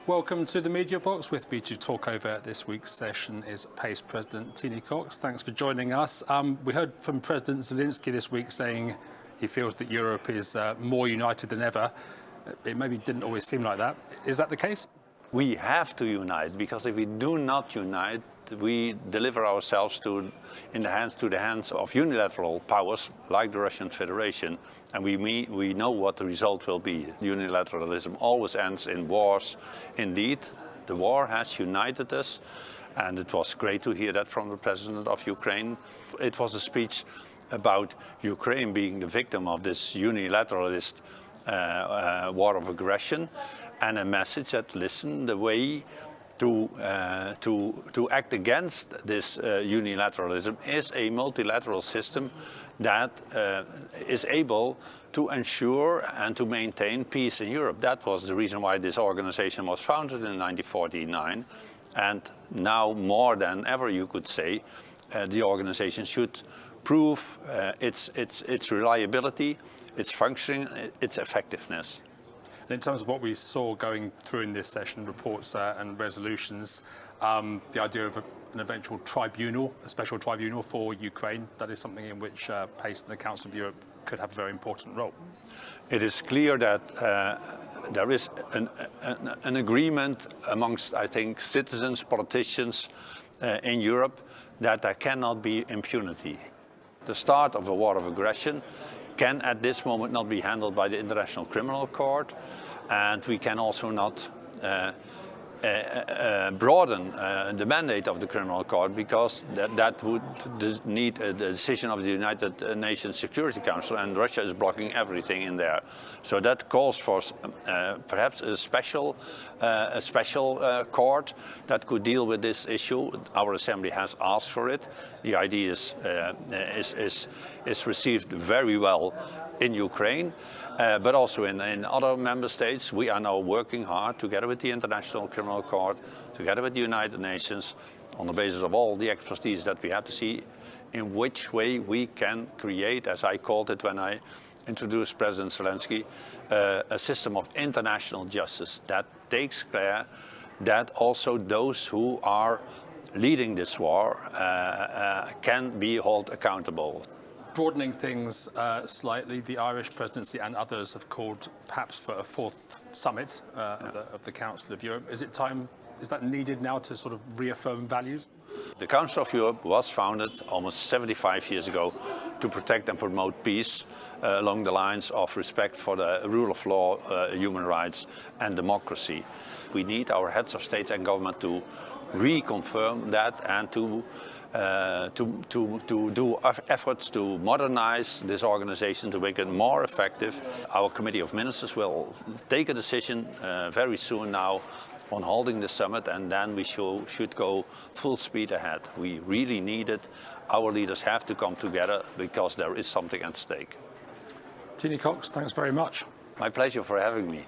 Welcome to the Mediabox. With me to talk over this week's session is PACE President Tiny Kox. Thanks for joining us. We heard from President Zelensky this week saying he feels that Europe is more united than ever. It maybe didn't always seem like that. Is that the case? We have to unite, because if we do not unite, we deliver ourselves to the hands of unilateral powers like the Russian Federation, and we know what the result will be. Unilateralism always ends in wars. Indeed, the war has united us, and it was great to hear that from the President of Ukraine. It was a speech about Ukraine being the victim of this unilateralist war of aggression, and a message that, listen, the way to act against this unilateralism is a multilateral system that is able to ensure and to maintain peace in Europe. That was the reason why this organization was founded in 1949, and now more than ever, you could say, the organization should prove its reliability, its functioning, its effectiveness. And in terms of what we saw going through in this session, reports and resolutions, the idea of an eventual tribunal, a special tribunal for Ukraine, that is something in which PACE and the Council of Europe could have a very important role. It is clear that there is an agreement amongst, I think, citizens, politicians in Europe that there cannot be impunity. The start of a war of aggression can at this moment not be handled by the International Criminal Court, and we can also not broaden the mandate of the Criminal Court, because that would need a decision of the United Nations Security Council, and Russia is blocking everything in there. So that calls for perhaps a special court that could deal with this issue. Our Assembly has asked for it. The idea is received very well in Ukraine, but also in other member states. We are now working hard together with the International Criminal Court, together with the United Nations, on the basis of all the expertise that we have, to see in which way we can create, as I called it when I introduced President Zelensky, a system of international justice that takes care that also those who are leading this war can be held accountable. Broadening things slightly, the Irish presidency and others have called perhaps for a fourth summit of the Council of Europe. Is that needed now to sort of reaffirm values? The Council of Europe was founded almost 75 years ago to protect and promote peace along the lines of respect for the rule of law, human rights and democracy. We need our heads of state and government to reconfirm that and to do efforts to modernize this organization, to make it more effective. Our Committee of Ministers will take a decision very soon now on holding the summit, and then we should go full speed ahead. We really need it. Our leaders have to come together because there is something at stake. Tiny Kox, thanks very much. My pleasure for having me.